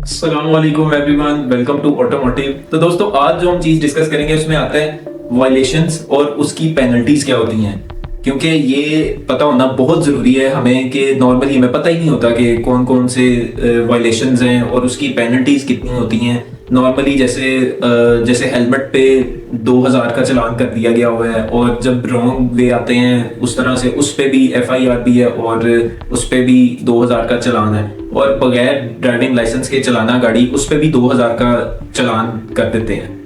अस्सलाम वालेकुम everyone, welcome to automotive. तो दोस्तों, आज जो हम चीज डिस्कस करेंगे उसमें आता है वायलेशंस और उसकी पेनल्टीज क्या होती हैं। क्योंकि ये पता होना बहुत ज़रूरी है हमें कि नॉर्मली हमें पता ही नहीं होता कि कौन कौन से वायलेशंस हैं और उसकी पेनल्टीज कितनी होती हैं। नॉर्मली जैसे हेलमेट पे 2000 का चालान कर दिया गया हुआ है, और जब रॉन्ग वे आते हैं उस तरह से उस पे भी FIR भी है और उस पे भी 2000 का चालान है, और बगैर ड्राइविंग लाइसेंस के चलाना गाड़ी उस पे भी 2000 का चालान कर देते हैं।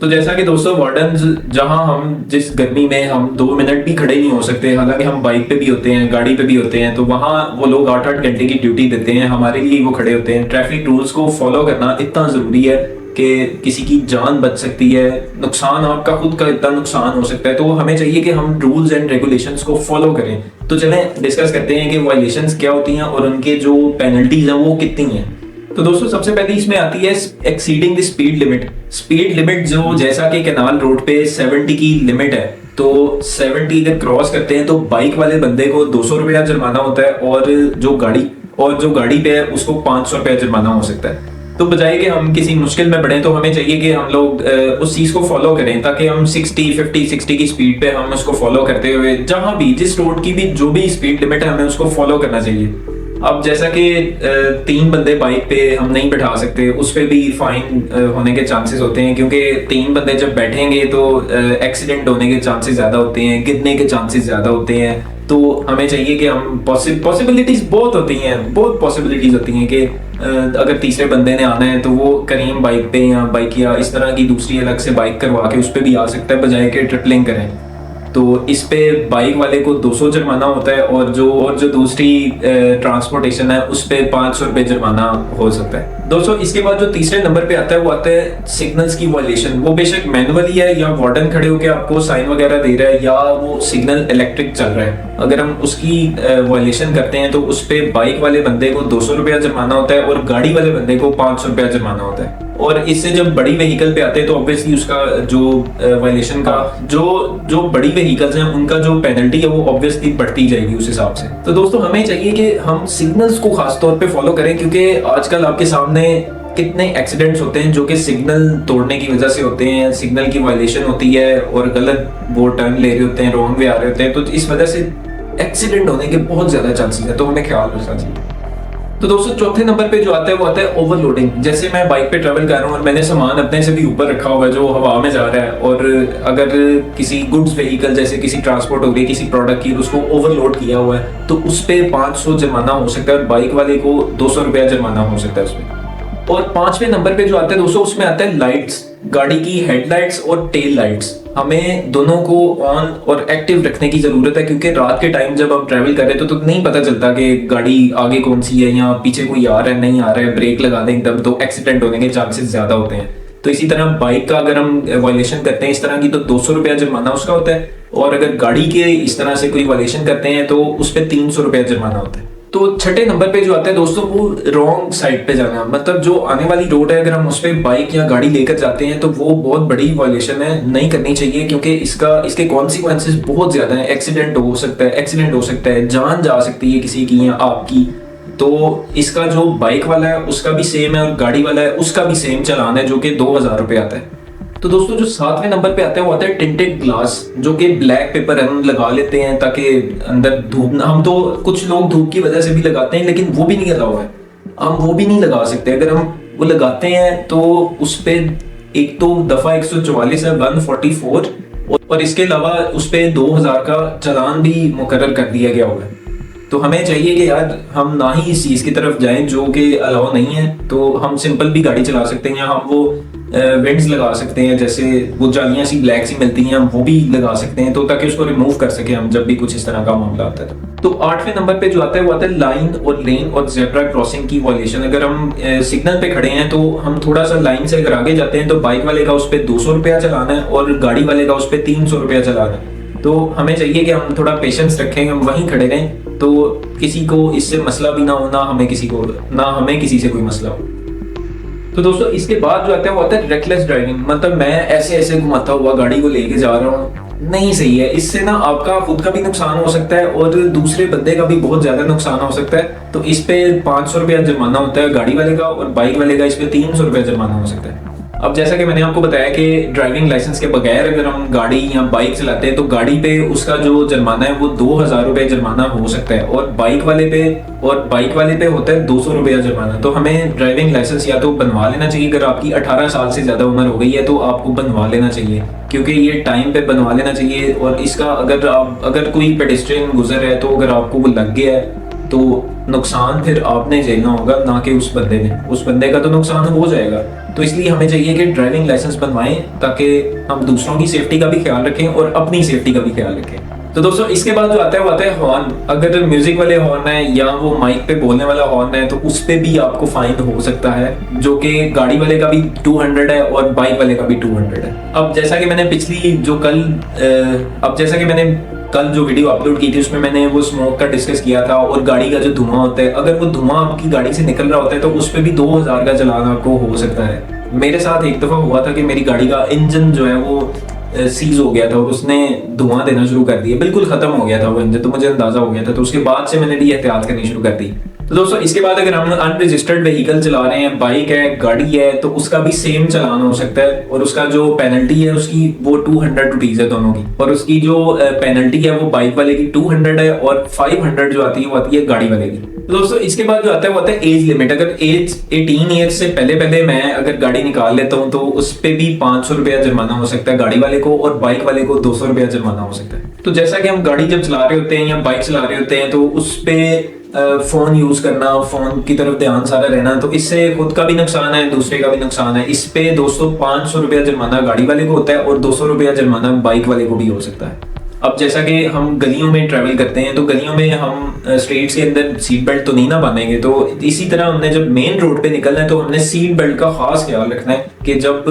तो जैसा कि दोस्तों, वार्डन जहां हम जिस गर्मी में हम 2 मिनट भी खड़े नहीं हो सकते, हालांकि हम बाइक पे भी होते हैं, गाड़ी पे भी होते हैं, तो वहां वो लोग 8-8 घंटे की ड्यूटी देते हैं, हमारे लिए वो खड़े होते हैं। ट्रैफिक रूल्स को फॉलो करना इतना ज़रूरी है कि किसी की जान बच सकती है, नुकसान आपका खुद का इतना नुकसान हो सकता है, तो हमें चाहिए कि हम रूल्स एंड रेगुलेशंस को फॉलो करें। तो चलें डिस्कस करते हैं कि वायलेशंस क्या होती हैं और उनके जो पेनल्टीज हैं वो कितनी हैं। तो दोस्तों, सबसे पहले इसमें आती है exceeding the speed limit. Speed limit जो जैसा कि कैनाल रोड पे 70 की लिमिट है, तो 70 अगर क्रॉस करते हैं तो बाइक वाले बंदे को 200 रुपया जुर्माना होता है, और जो गाड़ी पे है उसको 500 रुपया जुर्माना हो सकता है। तो बजाय कि हम किसी मुश्किल में पड़े, तो हमें चाहिए कि हम लोग उस चीज को फॉलो करें, ताकि हम 60 की स्पीड पे हम उसको फॉलो करते हुए जहां भी जिस रोड की भी जो भी स्पीड लिमिट है हमें उसको फॉलो करना चाहिए। अब जैसा कि 3 बंदे बाइक पे हम नहीं बैठा सकते, उस पे भी फाइन होने के चांसेस होते हैं, क्योंकि 3 बंदे जब बैठेंगे तो एक्सीडेंट होने के चांसेस ज्यादा होते हैं, गिरने के चांसेस ज्यादा होते हैं। तो हमें चाहिए कि हम पॉसिबिलिटीज बहुत होती हैं, बहुत पॉसिबिलिटीज होती हैं कि अगर तीसरे बंदे ने आना है तो वो करीम बाइक पे या बाइक या इस तरह की दूसरी अलग से बाइक करवा के उस पर भी आ सकता है, बजाय के ट्रिपलिंग करें। तो इस पे बाइक वाले को 200 जुर्माना होता है, और जो दूसरी ट्रांसपोर्टेशन है उस पे 500 रुपये जुर्माना हो सकता है। दोस्तों, इसके बाद जो तीसरे नंबर पे आता है वो आता है सिग्नल्स की वायलेशन। वो बेशक मैनुअली है या वार्डन खड़े होकर आपको साइन वगैरह दे रहा है, या वो सिग्नल इलेक्ट्रिक चल रहा है, अगर हम उसकी वायलेशन करते हैं तो उस पे बाइक वाले बंदे को 200 रुपया जुर्माना होता है और गाड़ी वाले बंदे को 500 रुपया जुर्माना होता है। और इससे जब बड़ी व्हीकल पे आते हैं तो ऑब्वियसली उसका जो वायलेशन का जो बड़ी व्हीकल्स हैं उनका जो पेनल्टी है वो ऑब्वियसली बढ़ती जाएगी उस हिसाब से। तो दोस्तों, हमें चाहिए कि हम सिग्नल्स को खास तौर पे फॉलो करें, क्योंकि आजकल आपके सामने कितने एक्सीडेंट्स होते हैं जो कि सिग्नल तोड़ने की वजह से होते हैं, सिग्नल की वायलेशन होती है और गलत वो टर्न ले रहे होते हैं, रॉन्ग वे आ रहे होते हैं, तो इस वजह से एक्सीडेंट होने के बहुत ज्यादा चांसेस है, तो हमें ख्याल रखना चाहिए। तो दोस्तों, चौथे नंबर पे जो आता है वो आता है ओवरलोडिंग। जैसे मैं बाइक पे ट्रैवल कर रहा हूँ और मैंने सामान अपने से भी ऊपर रखा हुआ है जो हवा में जा रहा है, और अगर किसी गुड्स व्हीकल जैसे किसी ट्रांसपोर्ट हो गई किसी प्रोडक्ट की, उसको ओवरलोड किया हुआ है, तो उस पे 500 जुर्माना हो सकता है, और बाइक वाले को 200 रुपया जुर्माना हो सकता है उसमें। और 5वें नंबर पे जो आता है दोस्तों, उसमें आता है लाइट्स। गाड़ी की हेडलाइट्स और टेल लाइट्स हमें दोनों को ऑन और एक्टिव रखने की जरूरत है, क्योंकि रात के टाइम जब हम ट्रैवल कर रहे हैं तो नहीं पता चलता कि गाड़ी आगे कौन सी है या पीछे कोई आ रहा है नहीं आ रहा है, ब्रेक लगा दें तब तो एक्सीडेंट होने के चांसेस ज्यादा होते हैं। तो इसी तरह बाइक का अगर हम वायलेशन करते हैं इस तरह की तो 200 रुपया जुर्माना उसका होता है, और अगर गाड़ी के इस तरह से कोई वायलेशन करते हैं तो उस पर 300 रुपया जुर्माना होता है। तो छठे नंबर पे जो आता है दोस्तों, वो रॉन्ग साइड पे जाना। मतलब जो आने वाली रोड है अगर हम उस पर बाइक या गाड़ी लेकर जाते हैं तो वो बहुत बड़ी वायलेशन है, नहीं करनी चाहिए, क्योंकि इसके कॉन्सिक्वेंसेस बहुत ज्यादा है। एक्सीडेंट हो सकता है, जान जा सकती है किसी की या आपकी। तो इसका जो बाइक वाला है उसका भी सेम है और गाड़ी वाला है उसका भी सेम चालान है, जो कि 2000 रुपये आता है। तो दोस्तों, जो 7वें नंबर पे आता है वो आता है टिंटेड ग्लास, जो कि ब्लैक पेपर हम लगा लेते हैं ताकि अंदर धूप ना, हम तो कुछ लोग धूप की वजह से भी लगाते हैं, लेकिन वो भी नहीं लगा हुआ है, हम वो भी नहीं लगा सकते। अगर हम वो लगाते हैं तो उस पे एक तो दफा 144 है 144, और इसके अलावा उस पे 2000 का चालान भी मुकर्रर कर दिया गया हुआ है। तो हमें चाहिए कि यार हम ना ही इस चीज की तरफ जाएं जो कि अलाउ नहीं है। तो हम सिंपल भी गाड़ी चला सकते हैं, या हम वो विंड्स लगा सकते हैं, जैसे वो जालियां सी ब्लैक सी मिलती हैं, हम वो भी लगा सकते हैं, तो ताकि उसको रिमूव कर सके हम जब भी कुछ इस तरह का मामला आता है। तो 8वें नंबर पे जो आता है वो आता है लाइन और लेन और जेब्रा क्रॉसिंग की वायलेशन। अगर हम सिग्नल पे खड़े हैं तो हम थोड़ा सा लाइन से अगर आगे जाते हैं तो बाइक वाले का उस पर 200 रुपया चलाना है और गाड़ी वाले का उस पर 300 रुपया चलाना है। तो हमें चाहिए कि हम थोड़ा पेशेंस रखें, हम वहीं खड़े रहें, तो किसी को इससे मसला भी ना हो, ना हमें किसी से कोई मसला हो। तो दोस्तों, इसके बाद जो आता है वो आता है रेकलेस ड्राइविंग। मतलब मैं ऐसे घुमाता हुआ गाड़ी को लेके जा रहा हूँ नहीं सही है। इससे ना आपका खुद का भी नुकसान हो सकता है और दूसरे बंदे का भी बहुत ज्यादा नुकसान हो सकता है। तो इस पे 500 रुपया जुर्माना होता है गाड़ी वाले का, और बाइक वाले का इस पे 300 रुपया जुर्माना हो सकता है। अब जैसा कि मैंने आपको बताया कि ड्राइविंग लाइसेंस के बगैर अगर हम गाड़ी या बाइक चलाते हैं तो गाड़ी पे उसका जो जुर्माना है वो 2000 रुपये जुर्माना हो सकता है, और बाइक वाले पे होता है 200 रुपया जुर्माना। तो हमें ड्राइविंग लाइसेंस या तो बनवा लेना चाहिए, अगर आपकी 18 साल से ज्यादा उम्र हो गई है तो आपको बनवा लेना चाहिए, क्योंकि ये टाइम पे बनवा लेना चाहिए। और इसका अगर कोई पेडेस्ट्रियन गुजर है तो अगर आपको वो लग गया है तो नुकसान फिर आपने झेलना होगा, ना कि उस बंदे ने। उस बंदे का तो नुकसान हो जाएगा। तो इसलिए हमें चाहिए कि ड्राइविंग लाइसेंस बनवाएं ताकि हम दूसरों की सेफ्टी का भी ख्याल रखें और अपनी सेफ्टी का भी ख्याल रखें। तो दोस्तों इसके बाद जो आता है वो आता है हॉर्न। अगर म्यूजिक वाले हॉर्न है या वो माइक पे बोलने वाला हॉर्न है तो उस पे भी आपको फाइन हो सकता है, जो कि गाड़ी वाले का भी 200 है और बाइक वाले का भी 200 है। अब जैसा कि मैंने कल जो वीडियो अपलोड की थी उसमें मैंने वो स्मोक का डिस्कस किया था, और गाड़ी का जो धुआं होता है, अगर वो धुआं आपकी गाड़ी से निकल रहा होता है तो उस पर भी 2000 का चालान आपको हो सकता है। मेरे साथ एक दफा हुआ था कि मेरी गाड़ी का इंजन जो है वो सीज हो गया था और उसने धुआं देना शुरू कर दिया, बिल्कुल खत्म हो गया था वो इंजन। तो मुझे अंदाजा हो गया था, तो उसके बाद से मैंने भी एहतियात करनी शुरू कर दी। तो दोस्तों इसके बाद अगर हम अनरजिस्टर्ड व्हीकल चला रहे हैं, बाइक है, गाड़ी है, तो उसका भी सेम चालान हो सकता है, और उसका जो पेनल्टी है उसकी वो 200 रुपीज है दोनों की। और उसकी जो पेनल्टी है वो बाइक वाले की 200 है, और 500 जो आती है वो आती है गाड़ी वाले की। तो दोस्तों इसके बाद जो आता है वो आता है एज लिमिट। अगर एज 18 ईयर्स से पहले मैं अगर गाड़ी निकाल लेता हूँ तो उस पे भी 500 रुपया जुर्माना हो सकता है गाड़ी वाले को, और बाइक वाले को 200 रुपया जुर्माना हो सकता है। तो जैसा कि हम गाड़ी जब चला रहे होते हैं या बाइक चला रहे होते हैं तो उस पे फोन यूज करना, फोन की तरफ ध्यान सारा रहना, तो इससे खुद का भी नुकसान है, दूसरे का भी नुकसान है। इस पे दोस्तों 500 रुपया जुर्माना गाड़ी वाले को होता है और 200 रुपया जुर्माना बाइक वाले को भी हो सकता है। अब जैसा कि हम गलियों में ट्रैवल करते हैं तो गलियों में हम स्ट्रीट्स के अंदर सीट बेल्ट तो नहीं ना बांधेंगे, तो इसी तरह हमने जब मेन रोड पे निकलना है तो हमने सीट बेल्ट का खास ख्याल रखना है कि जब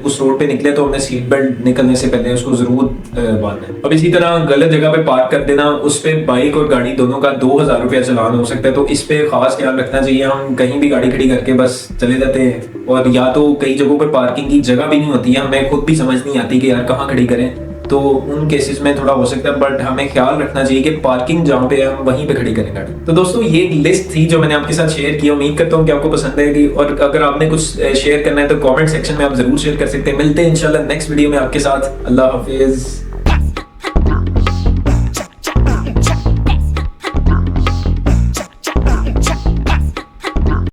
उस रोड पे निकले तो हमने सीट बेल्ट निकलने से पहले उसको जरूर बांधना है। अब इसी तरह गलत जगह पे पार्क कर देना, उस पे बाइक और गाड़ी दोनों का 2000 रुपया चालान हो सकता है। तो इस पे खास ख्याल रखना चाहिए। हम कहीं भी गाड़ी खड़ी करके बस चले जाते हैं, और या तो कई जगहों पे पार्किंग की जगह भी नहीं होती है, हमें खुद भी समझ नहीं आती कि यार कहाँ खड़ी करें, तो उन केसेस में थोड़ा हो सकता है। बट हमें ख्याल रखना चाहिए कि पार्किंग जहाँ पे है हम वहीं पे खड़ी करें गाड़ी। तो दोस्तों ये एक लिस्ट थी जो मैंने आपके साथ शेयर की। उम्मीद करता हूँ कि आपको पसंद आएगी, और अगर आपने कुछ शेयर करना है तो कमेंट सेक्शन में आप जरूर शेयर कर सकते हैं। मिलते हैं इंशाल्लाह नेक्स्ट वीडियो में आपके साथ। अल्लाह हाफिज।